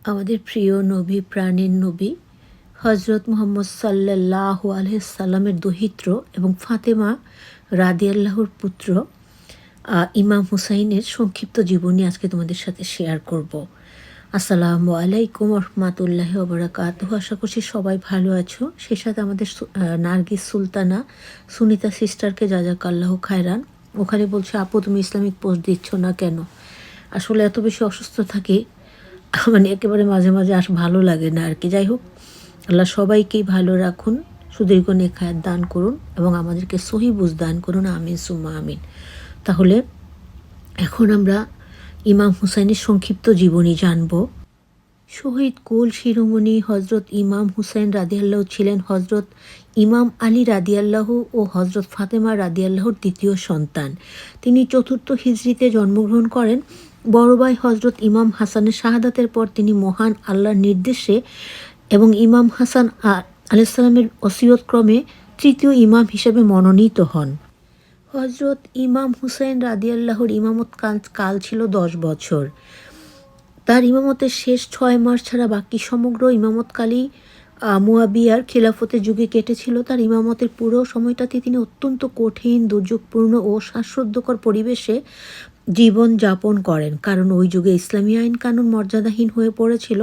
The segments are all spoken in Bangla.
আমাদের প্রিয় নবী, প্রাণের নবী হজরত মুহাম্মদ সাল্লাল্লাহু আলাইহি সাল্লামের দহিত্র এবং ফাতেমা রাদিয়াল্লাহুর পুত্র ইমাম হুসাইনের সংক্ষিপ্ত জীবনী আজকে তোমাদের সাথে শেয়ার করব। আসসালামু আলাইকুম রহমাতুল্লাহি ওয়া বারাকাতুহু। আশা করছি সবাই ভালো আছো। সেই সাথে আমাদের নার্গিস সুলতানা সুনিতা সিস্টারকে জাযাকাল্লাহু খায়রান। ওখানে বলছে, আপু তুমি ইসলামিক পোস্ট দিচ্ছ না কেন? আসলে এত বেশি অসুস্থ থাকি, মানে একেবারে মাঝে মাঝে ভালো লাগে না আর কি। যাই হোক, আল্লাহ সবাইকেই ভালো রাখুন, সুদীর্ঘ নেখায়াত দান করুন এবং আমাদেরকে সহি বুঝ দান করুন, আমিন সুম্মা আমিন। তাহলে এখন আমরা ইমাম হুসাইনের সংক্ষিপ্ত জীবনী জানব। শহীদ কুল শিরোমণি হজরত ইমাম হুসাইন রাদিয়াল্লাহু ছিলেন হজরত ইমাম আলী রাদিয়াল্লাহু ও হজরত ফাতেমা রাদিয়াল্লাহুর দ্বিতীয় সন্তান। তিনি চতুর্থ হিজরিতে জন্মগ্রহণ করেন। বড় ভাই হজরত ইমাম হাসানের শাহাদাতের পর তিনি মহান আল্লাহর নির্দেশে এবং ইমাম হাসান আলাইসাল্লামের ওসিয়ত ক্রমে তৃতীয় ইমাম হিসেবে মনোনীত হন। হজরত ইমাম হুসাইন রাদিয়াল্লাহুর ইমামত কাল ছিল 10 বছর। তার ইমামতের শেষ 6 মাস ছাড়া বাকি সমগ্র ইমামতকালই মুয়াবিয়ার খিলাফতের যুগে কেটেছিল। তার ইমামতের পুরো সময়টাতে তিনি অত্যন্ত কঠিন, দুর্যোগপূর্ণ ও শ্বাসরুদ্ধকর পরিবেশে জীবন যাপন করেন, কারণ ওই যুগে ইসলামী আইন কানুন মর্যাদাহীন হয়ে পড়েছিল।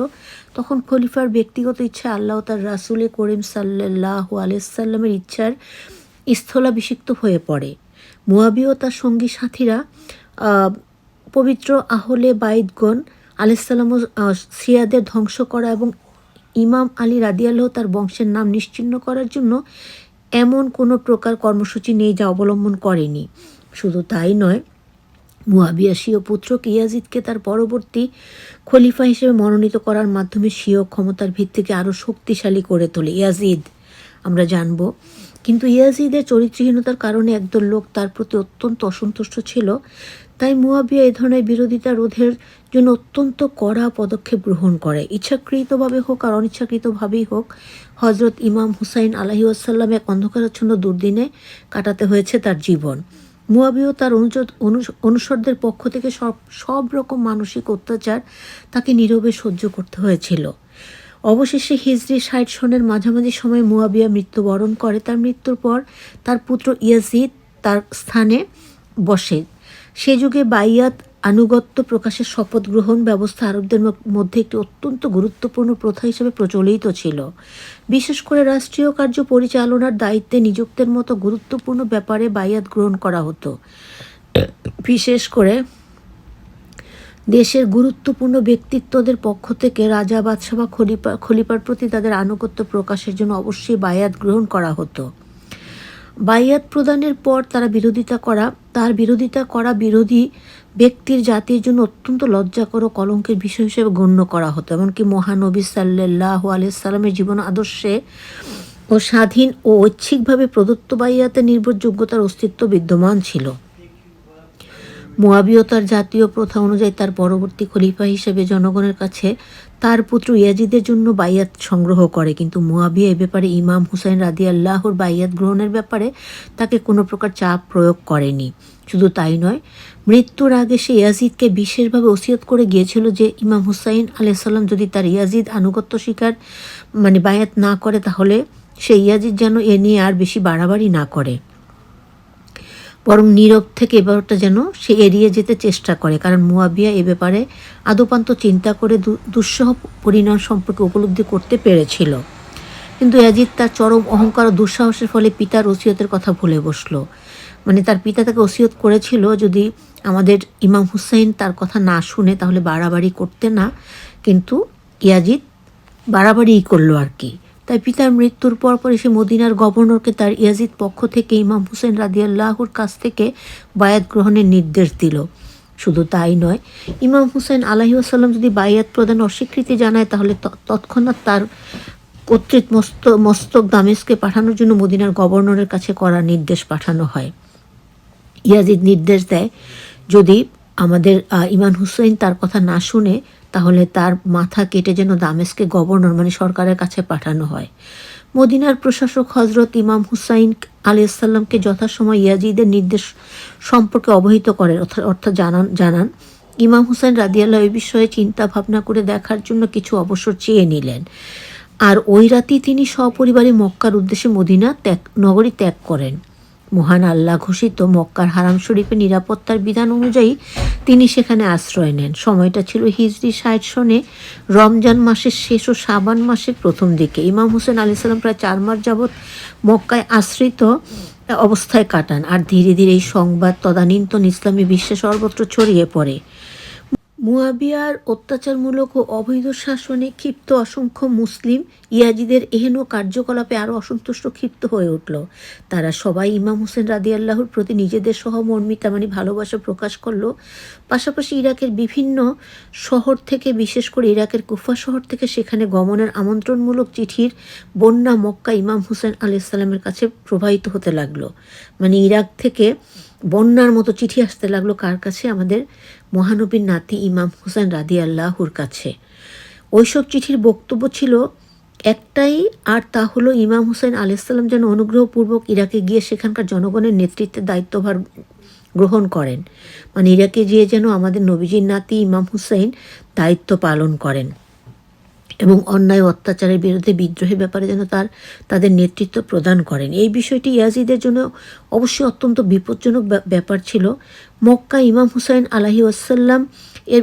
তখন খলিফার ব্যক্তিগত ইচ্ছা আল্লাহ তার রাসূলে করিম সাল্লাল্লাহু আলাইহি সাল্লামের ইচ্ছার স্থলাভিষিক্ত হয়ে পড়ে। মুয়াবিয়া ও তার সঙ্গী সাথীরা পবিত্র আহলে বাইতগণ আলাইহিসসালাম শিয়াদের ধ্বংস করা এবং ইমাম আলী রাদিয়াল্লাহু তার বংশের নাম নিশ্চিহ্ন করার জন্য এমন কোনো প্রকার কর্মসূচি নেই যা অবলম্বন করেনি। শুধু তাই নয়, মুয়াবিয়া স্বীয় পুত্র ইয়াজিদকে তার পরবর্তী খলিফা হিসেবে মনোনীত করার মাধ্যমে স্বীয় ক্ষমতার ভিত্তিকে আরও শক্তিশালী করে তোলে। ইয়াজিদ আমরা জানব, কিন্তু ইয়াজিদের চরিত্রহীনতার কারণে একদল লোক তার প্রতি অত্যন্ত অসন্তুষ্ট ছিল। তাই মুয়াবিয়া এই ধরনের বিরোধিতা রোধের জন্য অত্যন্ত কড়া পদক্ষেপ গ্রহণ করে। ইচ্ছাকৃতভাবে হোক আর অনিচ্ছাকৃতভাবেই হোক, হজরত ইমাম হুসাইন আলাইহিসসালাম এক অন্ধকারাচ্ছন্ন দুর্দিনে কাটাতে হয়েছে তার জীবন। মুয়াবিয়া তার অনুসরদের পক্ষ থেকে সব রকম মানসিক অত্যাচার তাকে নীরবে সহ্য করতে হয়েছিল। অবশেষে হিজরি 60 সনের মাঝামাঝি সময়ে মুয়াবিয়া মৃত্যুবরণ করে। তার মৃত্যুর পর তার পুত্র ইয়াজিদ তার স্থানে বসে। সে যুগে বাইয়াত আনুগত্য প্রকাশের শপথ গ্রহণ ব্যবস্থা আরবদের মধ্যে একটি অত্যন্ত গুরুত্বপূর্ণ প্রথা হিসেবে প্রচলিত ছিল। বিশেষ করে রাষ্ট্রীয় কার্য পরিচালনার দায়িত্বে নিযুক্তের মতো গুরুত্বপূর্ণ ব্যাপারে বাইয়াত গ্রহণ করা হতো। বিশেষ করে দেশের গুরুত্বপূর্ণ ব্যক্তিত্বদের পক্ষ থেকে রাজা, বাদশাহ বা খলিফার প্রতি তাদের আনুগত্য প্রকাশের জন্য অবশ্যই বায়াত গ্রহণ করা হতো। বায়াত প্রদানের পর তার বিরোধিতা করা বিরোধী ব্যক্তির জাতির জন্য অত্যন্ত লজ্জাকর ও কলঙ্কের বিষয় হিসেবে গণ্য করা হতো। এমনকি মহানবী সাল্লাল্লাহু আলাইহি সাল্লামের জীবন আদর্শে ও স্বাধীন ও ঐচ্ছিকভাবে প্রদত্ত বায়াতের নির্ভরযোগ্যতার অস্তিত্ব বিদ্যমান ছিল। মুয়াবিয়া তার জাতীয় প্রথা অনুযায়ী তার পরবর্তী খলিফা হিসেবে জনগণের কাছে তার পুত্র ইয়াজিদের জন্য বাইয়াত সংগ্রহ করে, কিন্তু মুয়াবিয়া এ ব্যাপারে ইমাম হুসাইন রাদিয়াল্লাহুর বাইয়াত গ্রহণের ব্যাপারে তাকে কোনো প্রকার চাপ প্রয়োগ করেনি। শুধু তাই নয়, মৃত্যুর আগে সে ইয়াজিদকে বিশেষভাবে ওসিয়ত করে গিয়েছিল যে ইমাম হুসাইন আলাইহিস সালাম যদি তার ইয়াজিদ আনুগত্য স্বীকার বায়াত না করে, তাহলে সে ইয়াজিদ যেন এ নিয়ে আর বেশি বাড়াবাড়ি না করে, বরং নীরব থেকে এবারটা যেন সে এড়িয়ে যেতে চেষ্টা করে। কারণ মুয়াবিয়া এ ব্যাপারে আদৌপান্ত চিন্তা করে দুঃসহ পরিণাম সম্পর্কে উপলব্ধি করতে পেরেছিল। কিন্তু ইয়াজিদ তার চরম অহংকার ও দুঃসাহসের ফলে পিতার ওসিয়তের কথা ভুলে বসল। তার পিতা তাকে ওসিয়ত করেছিল যদি আমাদের ইমাম হুসাইন তার কথা না শুনে তাহলে বাড়াবাড়ি করতে না, কিন্তু ইয়াজিদ বাড়াবাড়িই করলো আর কি। তাই পিতার মৃত্যুর পর সে মদিনার গভর্নরকে তার ইয়াজিদ পক্ষ থেকে ইমাম হুসাইন রাদিয়াল্লাহুর কাছ থেকে বায়াত গ্রহণের নির্দেশ দিল। শুধু তাই নয়, ইমাম হুসাইন আলাইহিসসালাম যদি বায়াত প্রদান অস্বীকৃতি জানায়, তাহলে তৎক্ষণাৎ তার কর্তৃক মস্তক দামেস্কে পাঠানোর জন্য মদিনার গভর্নরের কাছে করার নির্দেশ পাঠানো হয়। ইয়াজিদ নির্দেশ দেয়, যদি আমাদের ইমাম হুসাইন তার কথা না শুনে তাহলে তার মাথা কেটে যেন দামেস্কে গভর্নর সরকারের কাছে পাঠানো হয়। মদিনার প্রশাসক হজরত ইমাম হুসাইন আলাইহিস সালামকে যথাসময় ইয়াজিদের নির্দেশ সম্পর্কে অবহিত করেন, অর্থাৎ জানান ইমাম হুসাইন রাদিয়াল্লাহু এই বিষয়ে চিন্তা ভাবনা করে দেখার জন্য কিছু অবসর চেয়ে নিলেন। আর ওই রাতেই তিনি সপরিবারে মক্কার উদ্দেশ্যে মদিনা নগরী ত্যাগ করেন। মহান আল্লাহ ঘোষিত মক্কার হারাম শরীফের নিরাপত্তার বিধান অনুযায়ী তিনি সেখানে আশ্রয় নেন। সময়টা ছিল হিজরি 60 সনে রমজান মাসের শেষ ও শাবান মাসের প্রথম দিকে। ইমাম হুসেন আলাইহিস সালাম প্রায় 4 মাস যাবৎ মক্কায় আশ্রিত অবস্থায় কাটান। আর ধীরে ধীরে এই সংবাদ তদানীন্তন ইসলামী বিশ্বে সর্বত্র ছড়িয়ে পড়ে। মুয়াবিয়ার অত্যাচারমূলক ও অবৈধ শাসনে ক্ষিপ্ত অসংখ্য মুসলিম ইয়াজিদের এহেন কার্যকলাপে আরও অসন্তুষ্ট ক্ষিপ্ত হয়ে উঠল। তারা সবাই ইমাম হুসেন রাদিয়াল্লাহুর প্রতি নিজেদের সহমর্মিতা ভালোবাসা প্রকাশ করল। পাশাপাশি ইরাকের বিভিন্ন শহর থেকে, বিশেষ করে ইরাকের কুফা শহর থেকে সেখানে গমনের আমন্ত্রণমূলক চিঠির বন্যা মক্কা ইমাম হুসেন আলাইহিস সালামের কাছে প্রবাহিত হতে লাগলো। ইরাক থেকে বন্যার মতো চিঠি আসতে লাগলো কার কাছে? আমাদের মহানবীর নাতি ইমাম হুসেন রাদিয়াল্লাহুর কাছে। ওইসব চিঠির বক্তব্য ছিল একটাই, আর তা হলো ইমাম হুসেন আলাইহিস সালাম যেন অনুগ্রহপূর্বক ইরাকে গিয়ে সেখানকার জনগণের নেতৃত্বের দায়িত্বভার গ্রহণ করেন। ইরাকে গিয়ে যেন আমাদের নবীজির নাতি ইমাম হুসাইন দায়িত্ব পালন করেন এবং অন্যায় অত্যাচারের বিরুদ্ধে বিদ্রোহের ব্যাপারে যেন তাদের নেতৃত্ব প্রদান করেন। এই বিষয়টি ইয়াজিদের জন্য অবশ্যই অত্যন্ত বিপজ্জনক ব্যাপার ছিল। মক্কা ইমাম হুসাইন আলাইহি ওয়াসাল্লাম এর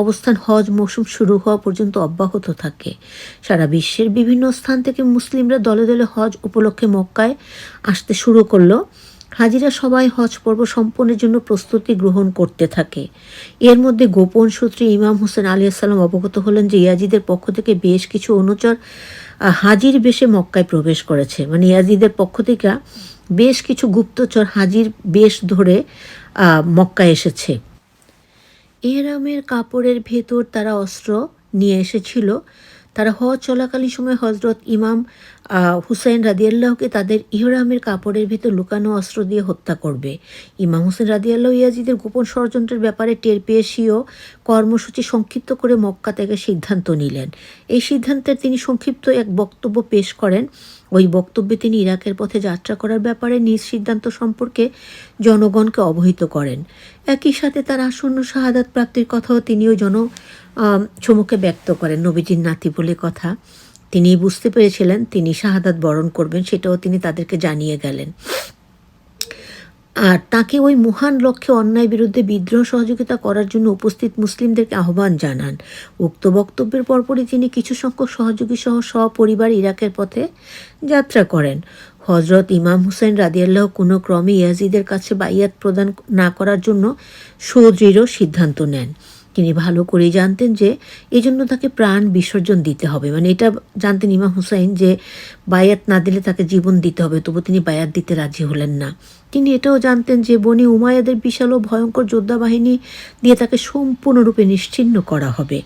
অবস্থান হজ মৌসুম শুরু হওয়া পর্যন্ত অব্যাহত থাকে। সারা বিশ্বের বিভিন্ন স্থান থেকে মুসলিমরা দলে দলে হজ উপলক্ষে মক্কায় আসতে শুরু করলো। হাজিরা সবাই হজ পর্ব সম্পন্নের জন্য প্রস্তুতি গ্রহণ করতে থাকে। এর মধ্যে গোপন সূত্রে ইমাম হুসেন আলাইহিস সালাম অবগত হলেন যে ইয়াজিদের পক্ষ থেকে বেশ কিছু অনুচর হাজির বেশে মক্কায় প্রবেশ করেছে। ইয়াজিদের পক্ষ থেকে বেশ কিছু গুপ্তচর হাজির বেশ ধরে মক্কায় এসেছে। ইহরামের কাপড়ের ভেতর তারা অস্ত্র নিয়ে এসেছিল। তারা হজ চলাকালীন সময় হজরত ইমাম হুসাইন রাদিয়াল্লাহুকে তাদের ইহরামের কাপড়ের ভেতর লুকানো অস্ত্র দিয়ে হত্যা করবে। ইমাম হুসেন রাদিয়াল্লাহু ইয়াজিদের গোপন ষড়যন্ত্রের ব্যাপারে টের পেয়ে স্বীয় কর্মসূচি সংক্ষিপ্ত করে মক্কা থেকে সিদ্ধান্ত নিলেন। এই সিদ্ধান্তের তিনি সংক্ষিপ্ত এক বক্তব্য পেশ করেন। ওই বক্তব্যে তিনি ইরাকের পথে যাত্রা করার ব্যাপারে নিজ সিদ্ধান্ত সম্পর্কে জনগণকে অবহিত করেন। একই সাথে তার আসন্ন শাহাদাত প্রাপ্তির কথাও তিনিও সম্মুখে ব্যক্ত করেন। নবীজির নাতি বলে কথা, তিনি বুঝতে পেরেছিলেন তিনি শাহাদাত বরণ করবেন, সেটাও তিনি তাদেরকে জানিয়ে গেলেন। আর তাকে ওই মহান লক্ষ্যে অন্যায় বিরুদ্ধে বিদ্রোহ সহযোগিতা করার জন্য উপস্থিত মুসলিমদেরকে আহ্বান জানান। উক্ত বক্তব্যের পরপরই তিনি কিছু সংখ্যক সহযোগী সহ সপরিবার ইরাকের পথে যাত্রা করেন। হজরত ইমাম হুসাইন রাদিয়াল্লাহু কোনো ক্রমে ইয়াজিদের কাছে বাইয়াত প্রদান না করার জন্য সুদৃঢ় সিদ্ধান্ত নেন। তিনি ভালো করেই জানতেন যে এই জন্য তাকে প্রাণ বিসর্জন দিতে হবে। এটা জানতেন ইমাম হুসাইন যে বায়াত না দিলে তাকে জীবন দিতে হবে, তবু তিনি বায়াত দিতে রাজি হলেন না। তিনি এটাও জানতেন যে বনি উমাইয়াদের বিশাল ও ভয়ঙ্কর যোদ্ধা বাহিনী দিয়ে তাকে সম্পূর্ণরূপে নিশ্চিহ্ন করা হবে।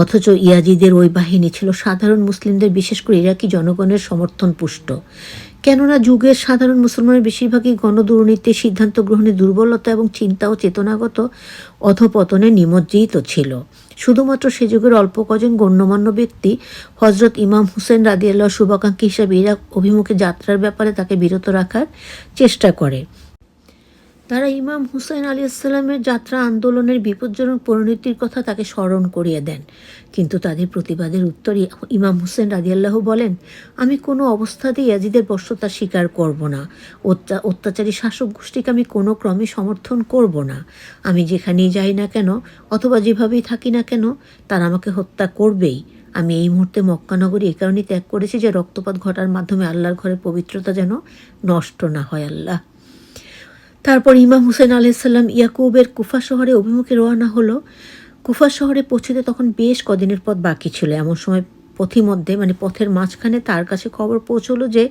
অথচ ইয়াজিদের ওই বাহিনী ছিল সাধারণ মুসলিমদের, বিশেষ করে ইরাকি জনগণের সমর্থন পুষ্ট। কেননা যুগের সাধারণ মুসলমানের বেশিরভাগই গণদুর্নীতি, সিদ্ধান্ত গ্রহণে দুর্বলতা এবং চিন্তা ও চেতনাগত অধপতনে নিমজ্জিত ছিল। শুধুমাত্র সে যুগের অল্প কজন গণ্যমান্য ব্যক্তি হজরত ইমাম হুসেন রাদিয়াল্লাহু শুভাকাঙ্ক্ষী হিসাবে ইরাক অভিমুখে যাত্রার ব্যাপারে তাকে বিরত রাখার চেষ্টা করে। তারা ইমাম হুসাইন আলাইহিস সালামের যাত্রা আন্দোলনের বিপজ্জনক পরিণতির কথা তাকে স্মরণ করিয়ে দেন। কিন্তু তাদের প্রতিবাদের উত্তরে ইমাম হুসেন রাদিয়াল্লাহু বলেন, আমি কোনো অবস্থাতেই ইয়াজিদের বশ্যতা স্বীকার করব না। অত্যাচারী শাসক গোষ্ঠীকে আমি কোনো ক্রমে সমর্থন করব না। আমি যেখানেই যাই না কেন অথবা যেভাবেই থাকি না কেন তারা আমাকে হত্যা করবেই। আমি এই মুহূর্তে মক্কা নগরী এ কারণে ত্যাগ করেছি যে রক্তপাত ঘটার মাধ্যমে আল্লাহর ঘরের পবিত্রতা যেন নষ্ট না হয়। আল্লাহ। তারপর ইমাম হুসেন আলাইহিস সালাম ইয়াকুবের কুফা শহরে অভিমুখে রওনা হলো। কুফা শহরে পৌঁছতে তখন বেশ কদিনের পথ বাকি ছিল। এমন সময় পথিমধ্যে পথের মাঝখানে তার কাছে খবর পৌঁছলো যে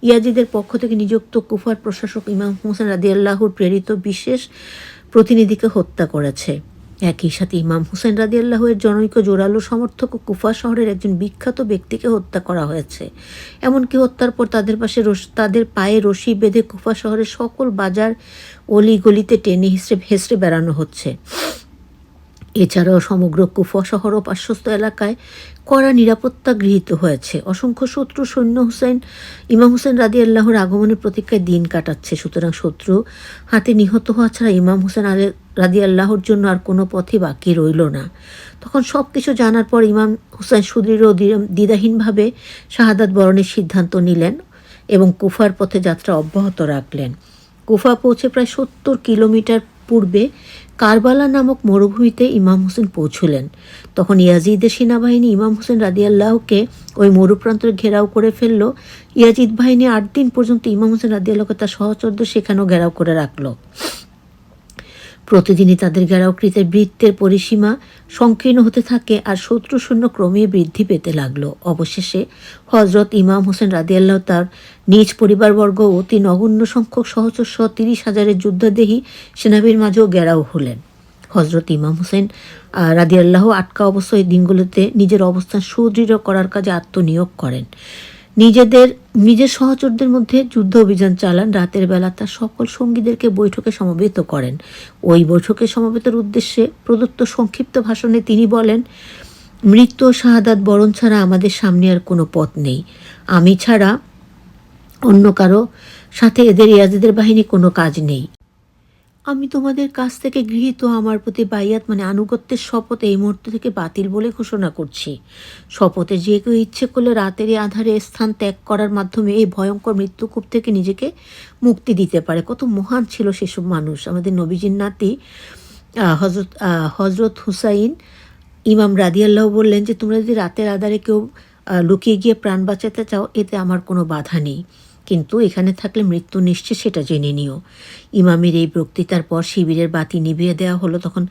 ইয়াজিদের পক্ষ থেকে নিযুক্ত কুফার প্রশাসক ইমাম হুসেন রাদিয়াল্লাহুর প্রেরিত বিশেষ প্রতিনিধিকে হত্যা করেছে। একই সাথে ইমাম হুসেন রাদিয়াল্লাহু এর জনৈক জোরালো সমর্থক ও কুফা শহরের একজন বিখ্যাত ব্যক্তিকে হত্যা করা হয়েছে। এমনকি হত্যার পর তাদের পায়ে রশি বেঁধে কুফা শহরের সকল বাজার অলি গলিতে টেনে হেসড়ে বেড়ানো হচ্ছে। এছাড়াও সমগ্র কুফা শহর ও পার্শ্বস্থ এলাকায় কড়া নিরাপত্তা গৃহীত হয়েছে। অসংখ্য শত্রু সৈন্য ইমাম হুসেন রাদিয়াল্লাহুর আগমনের প্রতীক্ষায় দিন কাটাচ্ছে। সুতরাং শত্রু হাতে নিহত হওয়া ছাড়া ইমাম হুসেন রাদিয়াল্লাহুর জন্য আর কোনো পথই বাকি রইল না। তখন সব কিছু জানার পর ইমাম হুসেন সুদৃঢ় ও দ্বিধাহীনভাবে শাহাদাত বরণের সিদ্ধান্ত নিলেন এবং কুফার পথে যাত্রা অব্যাহত রাখলেন। কুফা পৌঁছে প্রায় 70 কিলোমিটার পূর্বে কারবালা নামক মরুভূমিতে ইমাম হোসেন পৌঁছলেন। তখন ইয়াজিদের সেনাবাহিনী ইমাম হোসেন রাদিয়াল্লাহুকে ওই মরুপ্রান্তরে ঘেরাও করে ফেলল। ইয়াজিদ বাহিনী 8 দিন পর্যন্ত ইমাম হোসেন রাদিয়াল্লাহুকে তার সহচরদের সেখানেও ঘেরাও করে রাখল। প্রতিদিনই তাদের ঘেরাওকৃতের বৃত্তের পরিসীমা সংকীর্ণ হতে থাকে আর শত্রু সৈন্য ক্রমে বৃদ্ধি পেতে লাগলো। অবশেষে হজরত ইমাম হোসেন রাদিয়াল্লাহু তার নিজ পরিবারবর্গ অতি নগণ্য সংখ্যক সহচর সহ 30,000 যুদ্ধদেহী সেনাবাহিনীর মাঝেও ঘেরাও হলেন। হজরত ইমাম হোসেন রাদিয়াল্লাহু আটকা অবস্থায় দিনগুলোতে নিজের অবস্থান সুদৃঢ় করার কাজে আত্মনিয়োগ করেন। নিজের সহচরদের মধ্যে যুদ্ধ অভিযান চালান। রাতের বেলা তার সকল সঙ্গীদেরকে বৈঠকে সমবেত করেন। ওই বৈঠকে সমবেতের উদ্দেশ্যে প্রদত্ত সংক্ষিপ্ত ভাষণে তিনি বলেন, মৃত্যু ও শাহাদাত বরণ ছাড়া আমাদের সামনে আর কোনো পথ নেই। আমি ছাড়া অন্য কারো সাথে ইয়াজিদের বাহিনী কোনো কাজ নেই। আমি তোমাদের কাছ থেকে গৃহীত আমার প্রতি বাইয়াত আনুগত্যের শপথ এই মুহূর্ত থেকে বাতিল বলে ঘোষণা করছি। শপথে যে কেউ ইচ্ছে করলে রাতের আধারে স্থান ত্যাগ করার মাধ্যমে এই ভয়ঙ্কর মৃত্যুকূপ থেকে নিজেকে মুক্তি দিতে পারে। কত মহান ছিল সেসব মানুষ। আমাদের নবীজির নাতি হজরত হুসাইন ইমাম রাদিয়াল্লাহু বললেন যে তোমরা যদি রাতের আধারে কেউ লুকিয়ে গিয়ে প্রাণ বাঁচাতে চাও, এতে আমার কোনো বাধা নেই, কিন্তু এখানে থাকলে মৃত্যু নিশ্চিত, সেটা জেনে নিও। ইমামের এই বক্তৃতার পর শিবিরের বাতি নিভিয়ে দেওয়া হলো। তখন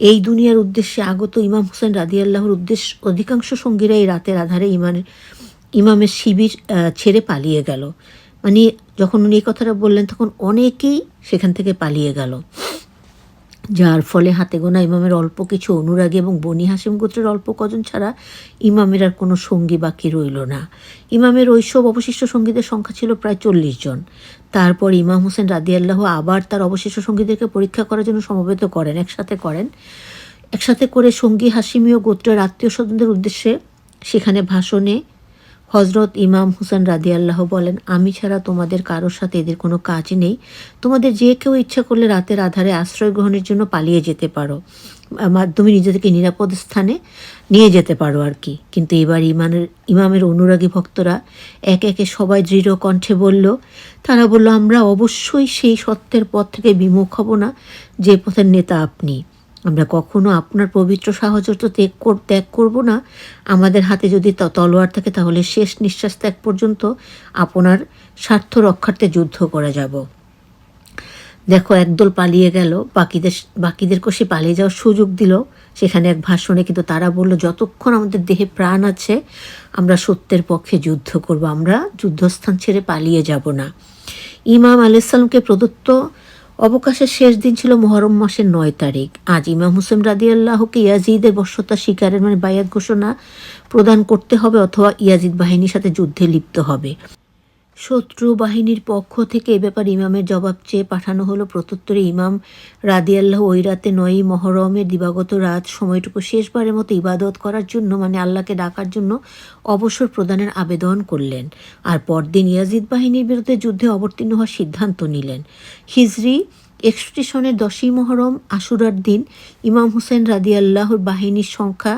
এই দুনিয়ার উদ্দেশ্যে আগত ইমাম হোসেন রাদিয়াল্লাহুর অধিকাংশ সঙ্গীরা এই রাতের আধারে ইমামের শিবির ছেড়ে পালিয়ে গেল। যখন উনি এই কথাটা বললেন তখন অনেকেই সেখান থেকে পালিয়ে গেল, যার ফলে হাতে গোনা ইমামের অল্প কিছু অনুরাগী এবং বনি হাসিম গোত্রের অল্প কজন ছাড়া ইমামের আর কোনো সঙ্গী বাকি রইল না। ইমামের ওইসব অবশিষ্ট সঙ্গীদের সংখ্যা ছিল প্রায় 40 জন। তারপর ইমাম হোসেন রাদিয়াল্লাহু আবার তার অবশিষ্ট সঙ্গীদেরকে পরীক্ষা করার জন্য সমবেত করেন। একসাথে করে সঙ্গী হাসিমীয় গোত্রের আত্মীয় স্বজনদের উদ্দেশ্যে সেখানে ভাষণে হজরত ইমাম হোসেন রাদিয়াল্লাহু বলেন, আমি ছাড়া তোমাদের কারোর সাথে এদের কোনো কাজ নেই। তোমাদের যে কেউ ইচ্ছা করলে রাতের আধারে আশ্রয় গ্রহণের জন্য পালিয়ে যেতে পারো, মাধ্যমে নিজেদেরকে নিরাপদ স্থানে নিয়ে যেতে পারো আর কি। কিন্তু এবার ইমামের অনুরাগী ভক্তরা একে একে সবাই দৃঢ় কণ্ঠে তারা বলল, আমরা অবশ্যই সেই সত্যের পথ থেকে বিমুখ হব না যে পথের নেতা আপনি। আমরা কখনো আপনার পবিত্র সাহচর্য ত্যাগ করব না। আমাদের হাতে যদি তলোয়ার থাকে তাহলে শেষ নিঃশ্বাস ত্যাগ পর্যন্ত আপনার স্বার্থ রক্ষার্থে যুদ্ধ করে যাব। দেখো, একদল পালিয়ে গেল, বাকিদেরকে সে পালিয়ে যাওয়ার সুযোগ দিল সেখানে এক ভাষণে। কিন্তু তারা বলল, যতক্ষণ আমাদের দেহে প্রাণ আছে আমরা সত্যের পক্ষে যুদ্ধ করব, আমরা যুদ্ধস্থান ছেড়ে পালিয়ে যাব না। ইমাম আলাইহিস সালামকে প্রদত্ত অবকাশের শেষ দিন ছিল মুহররম মাসের 9 তারিখ। আজ ইমাম হোসেন রাদিয়াল্লাহুকে ইয়াজিদের বশ্যতা স্বীকারের বায়াত ঘোষণা প্রদান করতে হবে, অথবা ইয়াজিদ বাহিনীর সাথে যুদ্ধে লিপ্ত হবে। শত্রু বাহিনীর পক্ষ থেকে এ ব্যাপারে ইমামের জবাব চেয়ে পাঠানো হলো। প্রত্যুত্তরে ইমাম রাদিয়াল্লাহু ওই রাতে 9ই মুহররমের দিবাগত রাত সময়টুকু শেষবারের মতো ইবাদত করার জন্য আল্লাহকে ডাকার জন্য অবসর প্রদানের আবেদন করলেন। আর পরদিন ইয়াজিদ বাহিনীর বিরুদ্ধে যুদ্ধে অবতীর্ণ হওয়ার সিদ্ধান্ত নিলেন। হিজরি 61 সনের 10ই মুহররম আশুরার দিন ইমাম হোসেন রাদিয়াল্লাহুর বাহিনীর সংখ্যা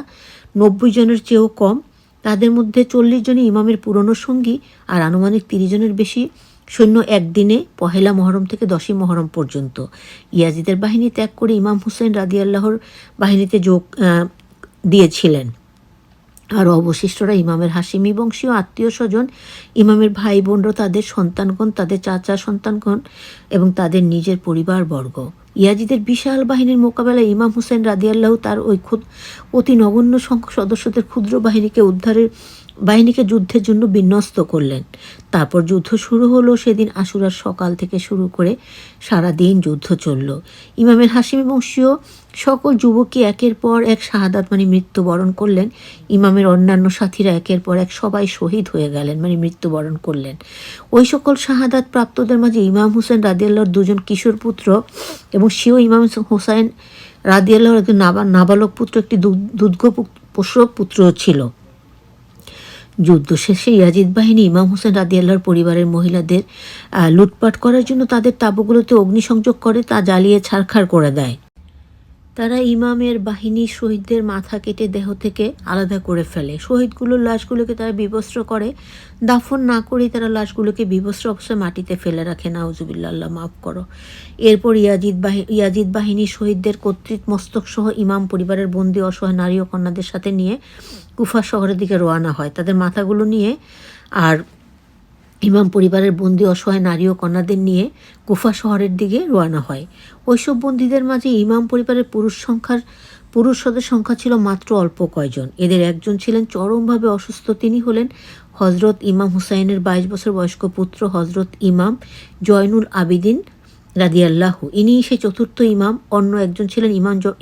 90 জনের চেয়েও কম। তাদের মধ্যে 40 জনই ইমামের পুরনো সঙ্গী আর আনুমানিক 30 জনের বেশি সৈন্য একদিনে 1 মুহররম থেকে 10ই মুহররম পর্যন্ত ইয়াজিদের বাহিনী ত্যাগ করে ইমাম হোসেন রাদিয়াল্লাহুর বাহিনীতে যোগ দিয়েছিলেন। আর অবশিষ্টরা ইমামের হাশিমি বংশীয় আত্মীয় স্বজন, ইমামের ভাই বোনরা, তাদের সন্তানগণ, তাদের চাচা সন্তানগণ এবং তাদের নিজের পরিবারবর্গ। ইয়াজিদের বিশাল বাহিনীর মোকাবেলায় ইমাম হোসেন রাদিয়াল্লাহু তার ওই অতি নগণ্য সংখ্যক সদস্যদের ক্ষুদ্র বাহিনীকে যুদ্ধের জন্য বিন্যস্ত করলেন। তারপর যুদ্ধ শুরু হলো। সেদিন আশুরার সকাল থেকে শুরু করে সারাদিন যুদ্ধ চলল। ইমামের হাশিমি বংশীয় সকল যুবকই একের পর এক শাহাদাত মৃত্যুবরণ করলেন। ইমামের অন্যান্য সাথীরা একের পর এক সবাই শহীদ হয়ে গেলেন, মৃত্যুবরণ করলেন। ওই সকল শাহাদাত প্রাপ্তদের মাঝে ইমাম হোসেন রাদিয়াল্লাহুর 2 কিশোর পুত্র এবং সেও ইমাম হোসাইন রাদিয়াল্লাহর একজন নাবালক পুত্র, একটি দুগ্ধ প্রসব পুত্র ছিল। যুদ্ধ শেষে ইয়াজিদ বাহিনী ইমাম হোসেন রাদিয়াল্লাহর পরিবারের মহিলাদের লুটপাট করার জন্য তাদের তাঁবুগুলোতে অগ্নিসংযোগ করে, তা জ্বালিয়ে ছারখার করে দেয়। তারা ইমামের বাহিনী শহীদদের মাথা কেটে দেহ থেকে আলাদা করে ফেলে। শহীদগুলোর লাশগুলোকে তারা বিবস্ত্র করে, দাফন না করেই তারা লাশগুলোকে বিবস্ত্র অবস্থায় মাটিতে ফেলে রাখে। নাউজুবিল্লাহ, আল্লাহ মাফ করো। এরপর ইয়াজিদ বাহিনী শহীদদের কর্তৃক মস্তকসহ ইমাম পরিবারের বন্দী অসহায় নারী ও কন্যাদের সাথে নিয়ে কুফা শহরের দিকে রওনা হয়। তাদের মাথাগুলো নিয়ে আর ইমাম পরিবারের বন্দী অসহায় নারী ও কন্যাদের নিয়ে কুফা শহরের দিকে রওনা হয়। ওইসব বন্দীদের মাঝে ইমাম পরিবারের পুরুষদের সংখ্যা ছিল মাত্র অল্প কয়জন। এদের একজন ছিলেন চরমভাবে অসুস্থ। তিনি হলেন হজরত ইমাম হুসাইনের 22 বছর বয়স্ক পুত্র হজরত ইমাম জয়নুল আবিদিন রাদিয়াল্লাহু। ইনি সেই চতুর্থ ইমাম। অন্য একজন ছিলেন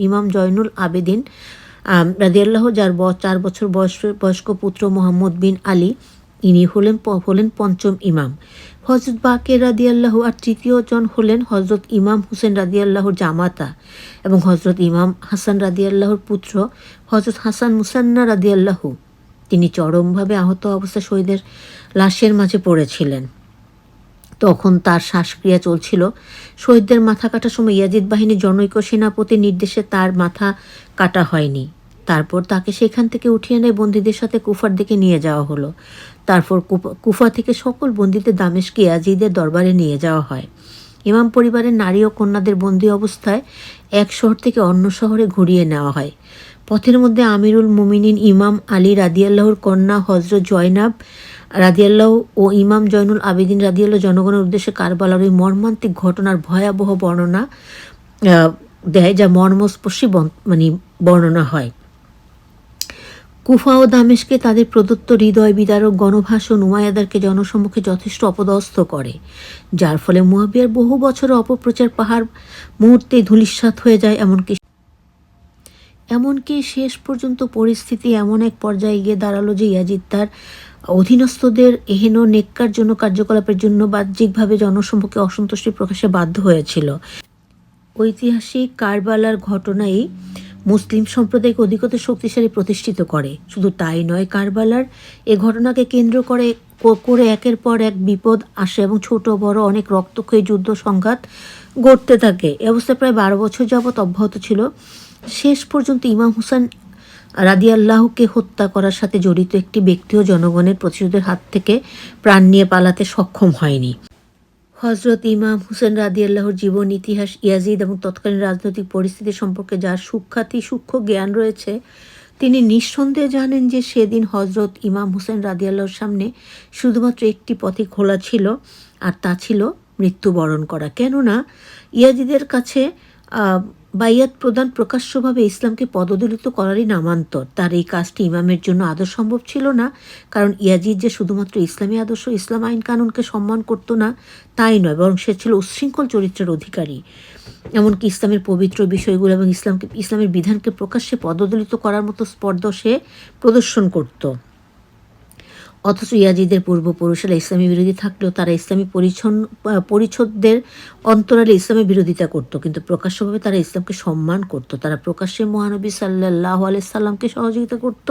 ইমাম জয়নুল আবেদিন রাদিয়াল্লাহু, যার 4 বছর বয়স্ক পুত্র মোহাম্মদ বিন আলী। ইনি হলেন পঞ্চম ইমাম। হজরত বাকের রাদিয়াল্লাহু আর তৃতীয় জন হলেন হজরত ইমাম হুসেন রাদিয়াল্লাহুর জামাতা এবং হজরত ইমাম হাসান রাদিয়াল্লাহুর পুত্র হজরত হাসান মুসান্না রাদিয়াল্লাহু। তিনি চরমভাবে আহত অবস্থায় শহীদের লাশের মাঝে পড়েছিলেন। তখন তার শ্বাসক্রিয়া চলছিল। শহীদদের মাথা কাটার সময় ইয়াজিদ বাহিনীর জনৈক সেনাপতির নির্দেশে তার মাথা কাটা হয়নি। তারপর তাকে সেখান থেকে উঠিয়ে এনে বন্দীদের সাথে কুফার দিকে নিয়ে যাওয়া হলো। তারপর কুফা থেকে সকল বন্দীদের দামেস্কে ইয়াজিদের দরবারে নিয়ে যাওয়া হয়। ইমাম পরিবারের নারী ও কন্যাদের বন্দী অবস্থায় এক শহর থেকে অন্য শহরে ঘুরিয়ে নেওয়া হয়। পথের মধ্যে আমিরুল মুমিনিন ইমাম আলী রাদিয়াল্লাহুর কন্যা হজরত জয়নাব রাদিয়াল্লাহু ও ইমাম জয়নুল আবেদিন রাদিয়াল্লাহু জনগণের উদ্দেশ্যে কারবালার ওই মর্মান্তিক ঘটনার ভয়াবহ বর্ণনা দেয়, যা মর্মস্পর্শী বর্ণনা হয়। কুফা ও দামেস্কে তাদের প্রদত্ত হৃদয় বিদারক গণভাষণ উমাইয়াদেরকে জনসম্মুখে যথেষ্ট অপদস্থ করে, যার ফলে মুয়াবিয়ার বহু বছরের অপপ্রচার পাহাড় মুহূর্তেই ধূলিসাৎ হয়ে যায়। এমনকি শেষ পর্যন্ত পরিস্থিতি এমন এক পর্যায়ে গিয়ে দাঁড়ালো যে ইয়াজিদ তার অধীনস্থদের এহেন নেক্কারজনক কার্যকলাপের জন্য বাহ্যিকভাবে জনসম্মুখে অসন্তুষ্টি প্রকাশে বাধ্য হয়েছিল। ঐতিহাসিক কারবালার ঘটনাই মুসলিম সম্প্রদায়কে অধিকতর শক্তিশালী প্রতিষ্ঠিত করে। শুধু তাই নয়, কারবালার এ ঘটনাকে কেন্দ্র করে একের পর এক বিপদ আসে এবং ছোট বড় অনেক রক্তক্ষয়ী যুদ্ধ সংঘাত গড়তে থাকে। এ অবস্থা প্রায় 12 বছর যাবৎ অব্যাহত ছিল। শেষ পর্যন্ত ইমাম হুসেন রাদিয়াল্লাহুকে হত্যা করার সাথে জড়িত একটি ব্যক্তিও জনগণের প্রতিশোধের হাত থেকে প্রাণ নিয়ে পালাতে সক্ষম হয়নি। হজরত ইমাম হুসেন রাদিয়াল্লাহুর জীবন, ইতিহাস, ইয়াজিদ এবং তৎকালীন রাজনৈতিক পরিস্থিতি সম্পর্কে যার সূক্ষ্ম জ্ঞান রয়েছে, তিনি নিঃসন্দেহে জানেন যে সেদিন হজরত ইমাম হুসেন রাদিয়াল্লাহুর সামনে শুধুমাত্র একটি পথই খোলা ছিল, আর তা ছিল মৃত্যুবরণ করা। কেননা ইয়াজিদের কাছে বাইয়াত প্রদান প্রকাশ্যভাবে ইসলামকে পদদলিত করারই নামান্তর। তার এই কাজটি ইমামের জন্য আদৌ সম্ভব ছিল না, কারণ ইয়াজিদ যে শুধুমাত্র ইসলামী আদর্শ, ইসলাম আইন কানুনকে সম্মান করত না তাই নয়, বরং সে ছিল উচ্ছৃঙ্খল চরিত্রের অধিকারী। এমনকি ইসলামের পবিত্র বিষয়গুলো এবং ইসলামের বিধানকে প্রকাশ্যে পদদলিত করার মতো স্পর্ধা সে প্রদর্শন করত। অথচ ইয়াজিদের পূর্বপুরুষেরা ইসলামী বিরোধী থাকলেও তারা ইসলামী পরিচ্ছদদের অন্তরালে ইসলামের বিরোধিতা করত, কিন্তু প্রকাশ্যভাবে তারা ইসলামকে সম্মান করত। তারা প্রকাশ্যে মহানবী সাল্লাল্লাহু আলাইহি সাল্লামকে সহযোগিতা করত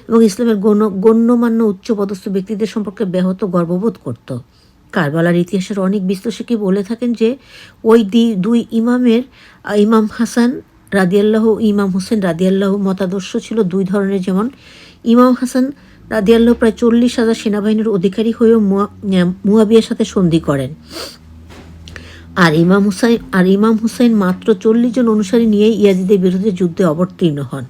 এবং ইসলামের গণ্যমান্য উচ্চপদস্থ ব্যক্তিদের সম্পর্কে ব্যাহত গর্ববোধ করত। কারবালার ইতিহাসের অনেক বিশ্লেষকই বলে থাকেন যে ওই দুই ইমাম হাসান রাদিয়াল্লাহু ইমাম হুসেন রাদিয়াল্লাহু মতাদর্শ ছিল দুই ধরনের। যেমন ইমাম হাসান রাদিয়াল্লাহু প্রায় 40,000 সেনাবাহিনীর অধিকারী হয়েও মুয়াবিয়ার সাথে সন্ধি করেন, আর ইমাম হুসাইন মাত্র 40 জন অনুসারী নিয়ে ইয়াজিদের বিরুদ্ধে যুদ্ধে অবতীর্ণ হন।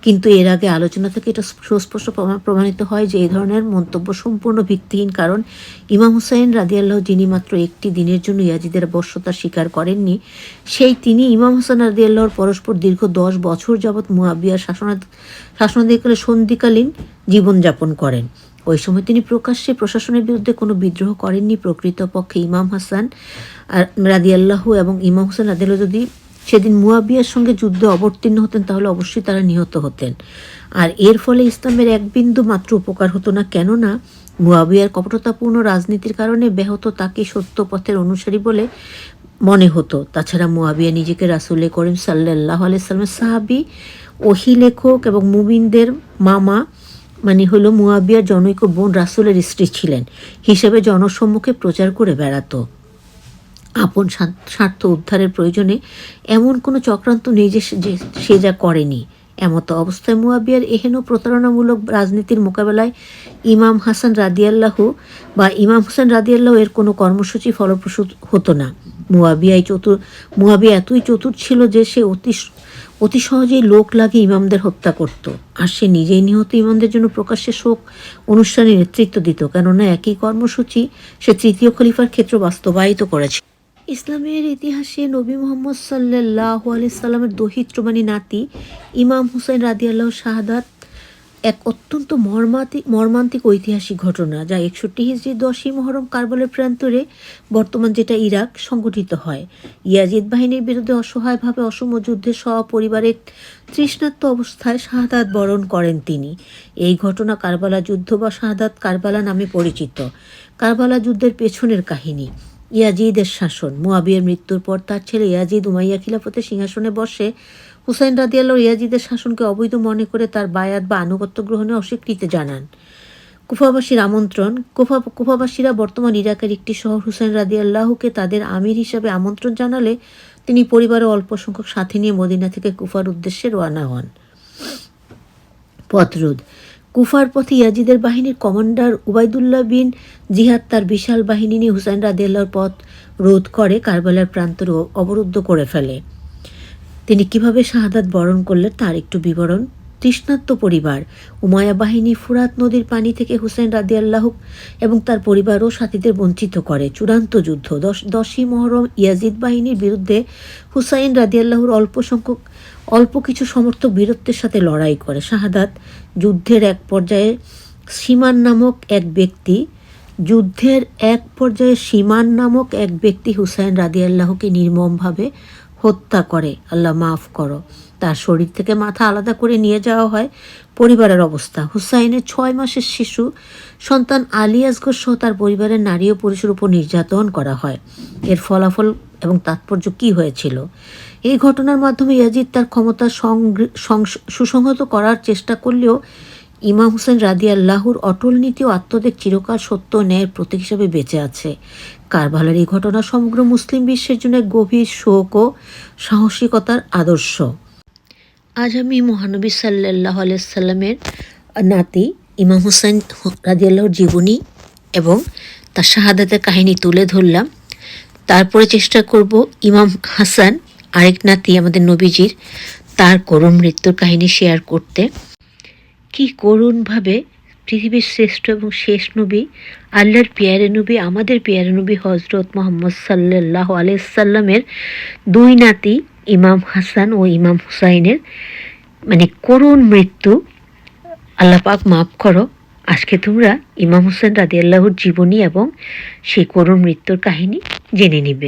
কিন্তু এর আগে আলোচনা থেকে এটা সুস্পষ্ট প্রমাণিত হয় যে এই ধরনের মন্তব্য সম্পূর্ণ ভিত্তিহীন, কারণ ইমাম হুসাইন রাদিয়াল্লাহু, যিনি মাত্র একটি দিনের জন্য ইয়াজিদের বশ্যতা স্বীকার করেননি, তিনি ইমাম হাসান রাদিয়াল্লাহুর পরস্পর দীর্ঘ 10 বছর যাবৎ মুয়াবিয়ার শাসনাধিকারে সন্ধিকালীন জীবনযাপন করেন। ওই সময় তিনি প্রকাশ্যে প্রশাসনের বিরুদ্ধে কোনো বিদ্রোহ করেননি। প্রকৃতপক্ষে ইমাম হাসান রাদিয়াল্লাহু এবং ইমাম হুসাইন রাদিয়াল্লাহু যদি সেদিন মুয়াবিয়ার সঙ্গে যুদ্ধে অবতীর্ণ হতেন তাহলে অবশ্যই তারা নিহত হতেন, আর এর ফলে ইসলামের এক বিন্দু মাত্র উপকার হতো না। কেননা মুয়াবিয়ার কপটতাপূর্ণ রাজনীতির কারণে ব্যাহত তাকে সত্য পথের অনুসারী বলে মনে হতো। তাছাড়া মুয়াবিয়া নিজেকে রাসূল করিম সাল্লাল্লাহু আলাইহি সাল্লামের সাহাবী, ওহী লেখক এবং মুমিনদের মামা মানে হলো মুয়াবিয়ার জনৈক বোন রাসূলের স্ত্রী ছিলেন হিসেবে জনসম্মুখে প্রচার করে বেড়াতো। আপন স্বার্থ উদ্ধারের প্রয়োজনে এমন কোনো চক্রান্ত নেই যে সে যা করেনি। এমতো অবস্থায় মুয়াবিয়ার এহেন প্রতারণামূলক রাজনীতির মোকাবেলায় ইমাম হাসান রাদিয়াল্লাহু বা ইমাম হোসেন রাদিয়াল্লাহু এর কোনো কর্মসূচি ফলপ্রসূ হতো না। মুয়াবিয়া এতই চতুর ছিল যে সে অতি সহজেই লোক লাগিয়ে ইমামদের হত্যা করত, আর সে নিজেই নিহত ইমামদের জন্য প্রকাশ্যে শোক অনুষ্ঠানে নেতৃত্ব দিত, কেননা একই কর্মসূচি সে তৃতীয় খলিফার ক্ষেত্রে বাস্তবায়িত করেছে। ইসলামের ইতিহাসে নবী মুহাম্মদ সাল্লাল্লাহু আলাইহি সাল্লামের দৌহিত্রবাণী নাতি ইমাম হুসাইন রাদিয়াল্লাহু শাহাদাত এক অত্যন্ত মর্মান্তিক ঐতিহাসিক ঘটনা, যা 61 হিজরি 10ই মুহররম কারবালার প্রান্তরে, বর্তমান যেটা ইরাক, সংঘটিত হয়। ইয়াজিদ বাহিনীর বিরুদ্ধে অসহায়ভাবে অসম যুদ্ধে সপরিবারের তৃষ্ণার্ত অবস্থায় শাহাদাত বরণ করেন তিনি। এই ঘটনা কারবালা যুদ্ধ বা শাহাদাত কারবালা নামে পরিচিত। কারবালা যুদ্ধের পেছনের কাহিনী। ইয়াজিদের শাসন। মুয়াবিয়ার মৃত্যুর পর তার ছেলে ইয়াজিদ উমাইয়া খিলাফতের সিংহাসনে বসে হুসাইন রাদিয়াল্লাহু ইয়াজিদের শাসনকে অবৈধ মনে করে তার বায়াত বা আনুগত্য গ্রহণে অস্বীকৃতি জানান। কুফাবাসীর আমন্ত্রণ। কুফাবাসীরা বর্তমান ইরাকের একটি শহর হুসাইন রাদিয়াল্লাহুকে তাদের আমির হিসাবে আমন্ত্রণ জানালে তিনি পরিবারের অল্প সংখ্যক সাথী নিয়ে মদিনা থেকে কুফার উদ্দেশ্যে রওনা হন। পথরোধ। কুফার পথে ইয়াজিদের বাহিনীর কমান্ডার উবাইদুল্লাহ বিন জিহাদ তার বিশাল বাহিনী নিয়ে হুসাইন রাদিয়াল্লাহুর পথ রোধ করে কারবালার প্রান্তর অবরুদ্ধ করে ফেলে। তিনি কিভাবে শাহাদাত বরণ করলেন তার একটু বিবরণ। তৃষ্ণার্ত পরিবার। উমাইয়া বাহিনী ফুরাত নদীর পানি থেকে হুসাইন রাদিয়াল্লাহু এবং তার পরিবার ও সাথীদের বঞ্চিত করে। চূড়ান্ত যুদ্ধ। 10ই মুহররম ইয়াজিদ বাহিনীর বিরুদ্ধে হুসাইন রাদিয়াল্লাহুর অল্প কিছু সমর্থক বীরত্বের সাথে লড়াই করে। শাহাদাত। যুদ্ধের এক পর্যায়ে সীমান নামক এক ব্যক্তি হুসাইন রাদিয়াল্লাহুকে নির্মমভাবে হত্যা করে। আল্লাহ মাফ করো। তার শরীর থেকে মাথা আলাদা করে নিয়ে যাওয়া হয়। পরিবারের অবস্থা। হুসাইনের 6 মাসের শিশু সন্তান আলী আসগর সহ তার পরিবারের নারী ও পুরুষের উপর নির্যাতন করা হয়। এর ফলাফল এবং তাৎপর্য কী হয়েছিল? এই ঘটনার মাধ্যমে ইয়াজিদ তার ক্ষমতা সুসংহত করার চেষ্টা করলেও ইমাম হুসাইন রাদিয়াল্লাহুর অটল নীতি ও আত্মত্যাগ চিরকাল সত্য ও ন্যায়ের প্রতীক হিসেবে বেঁচে আছে। কারবালার এই ঘটনা সমগ্র মুসলিম বিশ্বের জন্য গভীর শোক ও সাহসিকতার আদর্শ। আজ আমি মহানবী সাল্লাল্লাহু আলাইহি সাল্লামের নাতি ইমাম হুসাইন রাদিয়াল্লাহুর জীবনী এবং তার শাহাদাতের কাহিনী তুলে ধরলাম। তারপরে চেষ্টা করব ইমাম হাসান, আরেক নাতি আমাদের নবীজির, তার করুণ মৃত্যুর কাহিনী শেয়ার করতে। কি করুণভাবে পৃথিবীর শ্রেষ্ঠ এবং শেষ নবী, আল্লাহর পেয়ারে নবী, আমাদের পেয়ারে নবী হজরত মুহাম্মদ সাল্লাল্লাহু আলাইহি সাল্লামের 2 নাতি ইমাম হাসান ও ইমাম হুসাইনের করুণ মৃত্যু। আল্লাহ পাক মাফ করো। আজকে তোমরা ইমাম হুসাইন রাদিয়াল্লাহুর জীবনী এবং সেই করুণ মৃত্যুর কাহিনী জেনে নিবে।